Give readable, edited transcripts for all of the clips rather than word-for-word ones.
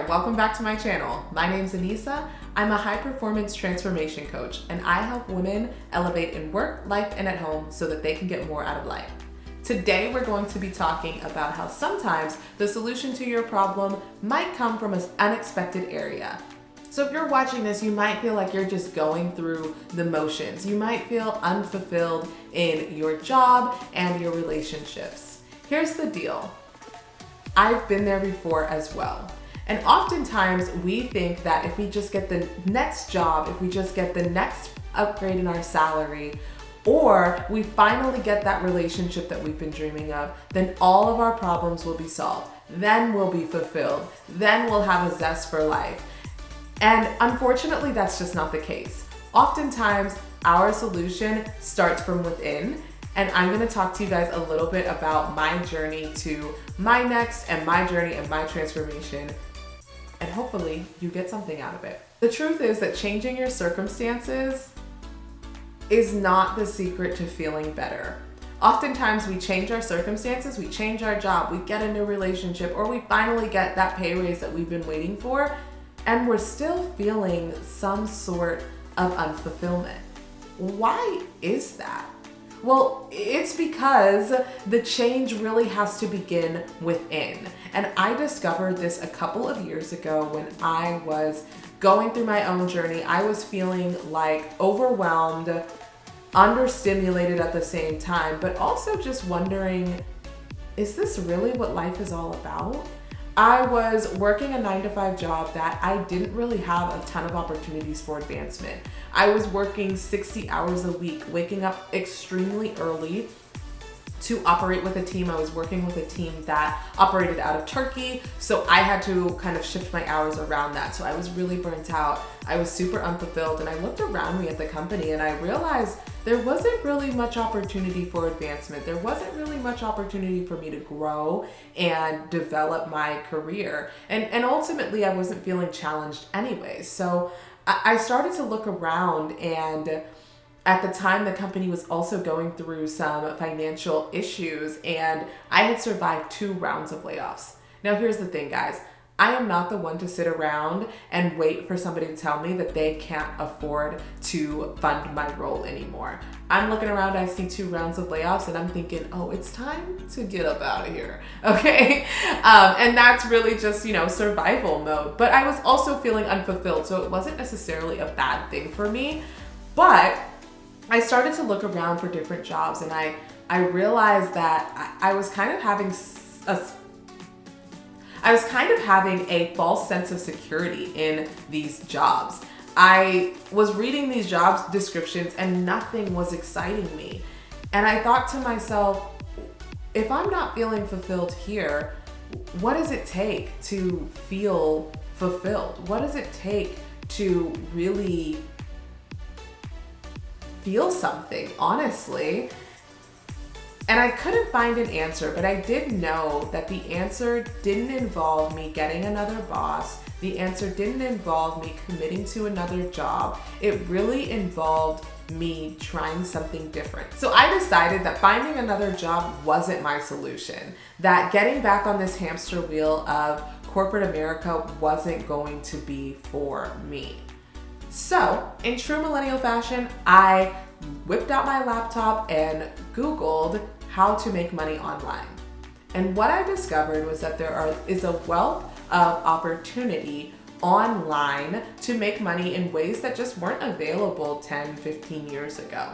welcome back to my channel. My name's Anissa. I'm a high performance transformation coach and I help women elevate in work, life, and at home so that they can get more out of life. Today we're going to be talking about how sometimes the solution to your problem might come from an unexpected area. So if you're watching this, you might feel like you're just going through the motions. You might feel unfulfilled in your job and your relationships. Here's the deal. I've been there before as well. And oftentimes we think that if we just get the next job, if we just get the next upgrade in our salary, or we finally get that relationship that we've been dreaming of, then all of our problems will be solved. Then we'll be fulfilled. Then we'll have a zest for life. And unfortunately, that's just not the case. Oftentimes, our solution starts from within. And I'm gonna talk to you guys a little bit about my journey to my next and my journey and my transformation. And hopefully you get something out of it. The truth is that changing your circumstances is not the secret to feeling better. Oftentimes we change our circumstances, we change our job, we get a new relationship, or we finally get that pay raise that we've been waiting for, and we're still feeling some sort of unfulfillment. Why is that? Well, it's because the change really has to begin within. And I discovered this a couple of years ago when I was going through my own journey. I was feeling like overwhelmed, understimulated at the same time, but also just wondering, is this really what life is all about? I was working a 9-to-5 job that I didn't really have a ton of opportunities for advancement. I was working 60 hours a week, waking up extremely early to operate with a team. I was working with a team that operated out of Turkey, so I had to kind of shift my hours around that. So I was really burnt out. I was super unfulfilled, and I looked around me at the company and I realized there wasn't really much opportunity for advancement. There wasn't really much opportunity for me to grow and develop my career. And ultimately, I wasn't feeling challenged anyway. So I started to look around, and at the time, the company was also going through some financial issues, and I had survived 2 rounds of layoffs. Now, here's the thing, guys. I am not the one to sit around and wait for somebody to tell me that they can't afford to fund my role anymore. I'm looking around, I see 2 rounds of layoffs, and I'm thinking, oh, it's time to get up out of here, okay? And that's really just, survival mode. But I was also feeling unfulfilled, so it wasn't necessarily a bad thing for me. But I started to look around for different jobs, and I realized that I was kind of having a false sense of security in these jobs. I was reading these job descriptions and nothing was exciting me. And I thought to myself, if I'm not feeling fulfilled here, what does it take to feel fulfilled? What does it take to really feel something, honestly? And I couldn't find an answer, but I did know that the answer didn't involve me getting another boss. The answer didn't involve me committing to another job. It really involved me trying something different. So I decided that finding another job wasn't my solution, that getting back on this hamster wheel of corporate America wasn't going to be for me. So in true millennial fashion, I whipped out my laptop and Googled how to make money online. And what I discovered was that there is a wealth of opportunity online to make money in ways that just weren't available 10, 15 years ago.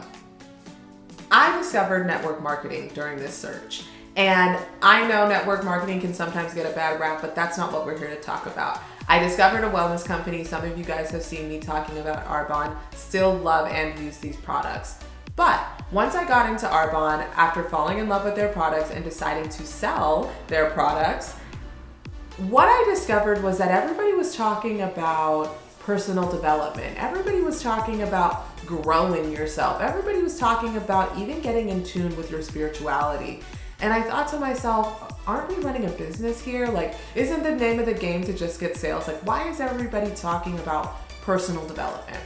I discovered network marketing during this search. And I know network marketing can sometimes get a bad rap, but that's not what we're here to talk about. I discovered a wellness company. Some of you guys have seen me talking about Arbonne, still love and use these products. But once I got into Arbonne, after falling in love with their products and deciding to sell their products, what I discovered was that everybody was talking about personal development. Everybody was talking about growing yourself. Everybody was talking about even getting in tune with your spirituality. And I thought to myself, aren't we running a business here? Like, isn't the name of the game to just get sales? Like, why is everybody talking about personal development?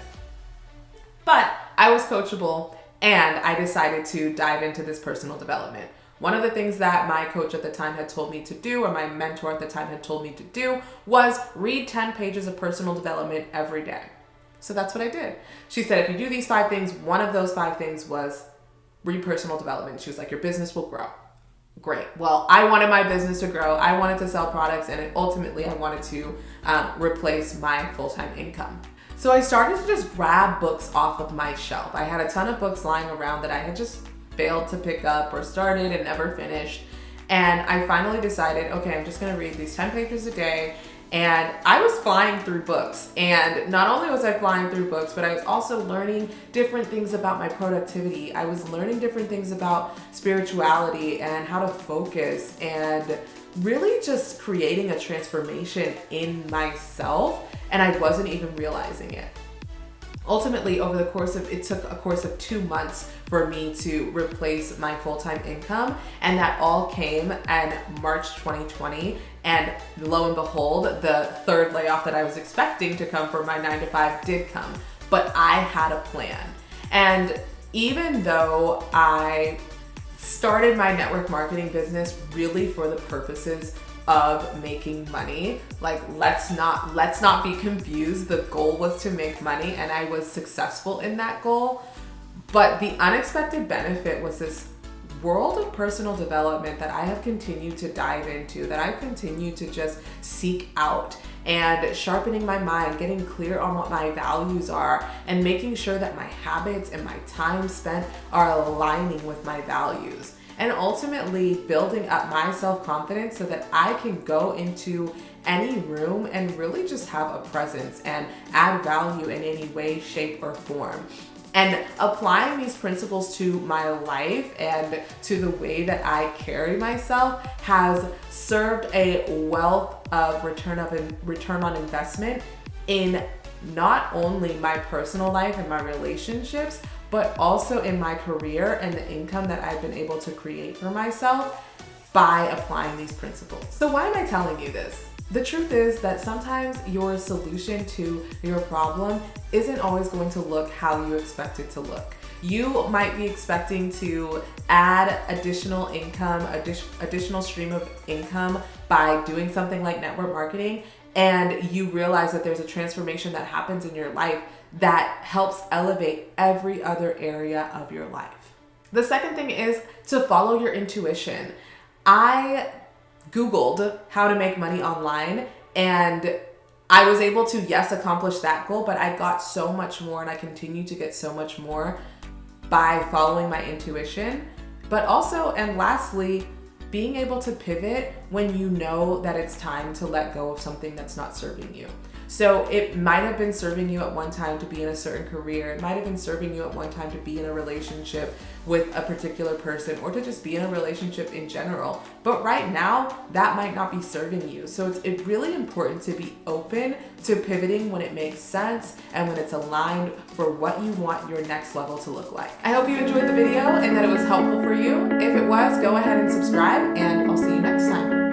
But I was coachable and I decided to dive into this personal development. One of the things that my coach at the time had told me to do, or my mentor at the time had told me to do, was read 10 pages of personal development every day. So that's what I did. She said, if you do these 5 things, one of those 5 things was read personal development. She was like, your business will grow. Great. Well, I wanted my business to grow. I wanted to sell products, and ultimately I wanted to replace my full-time income. So I started to just grab books off of my shelf. I had a ton of books lying around that I had just failed to pick up or started and never finished. And I finally decided, okay, I'm just gonna read these 10 pages a day. And I was flying through books. And not only was I flying through books, but I was also learning different things about my productivity. I was learning different things about spirituality and how to focus, and really just creating a transformation in myself. And I wasn't even realizing it. Ultimately, it took a course of 2 months for me to replace my full-time income. And that all came in March 2020. And lo and behold, the 3rd layoff that I was expecting to come from my 9-to-5 did come. But I had a plan. And even though I started my network marketing business really for the purposes of making money, like let's not be confused. The goal was to make money, and I was successful in that goal. But the unexpected benefit was this world of personal development that I have continued to dive into, that I've continued to just seek out, and sharpening my mind, getting clear on what my values are, and making sure that my habits and my time spent are aligning with my values. And ultimately building up my self-confidence so that I can go into any room and really just have a presence and add value in any way, shape, or form. And applying these principles to my life and to the way that I carry myself has served a wealth of return on investment in not only my personal life and my relationships, but also in my career and the income that I've been able to create for myself by applying these principles. So why am I telling you this? The truth is that sometimes your solution to your problem isn't always going to look how you expect it to look. You might be expecting to add additional income, additional stream of income by doing something like network marketing, and you realize that there's a transformation that happens in your life that helps elevate every other area of your life. The second thing is to follow your intuition. I Googled how to make money online, and I was able to, yes, accomplish that goal, but I got so much more, and I continue to get so much more by following my intuition. But also, and lastly, being able to pivot when you know that it's time to let go of something that's not serving you. So it might have been serving you at one time to be in a certain career. It might have been serving you at one time to be in a relationship with a particular person, or to just be in a relationship in general. But right now, that might not be serving you. So it's really important to be open to pivoting when it makes sense and when it's aligned for what you want your next level to look like. I hope you enjoyed the video and that it was helpful for you. If it was, go ahead and subscribe, and I'll see you next time.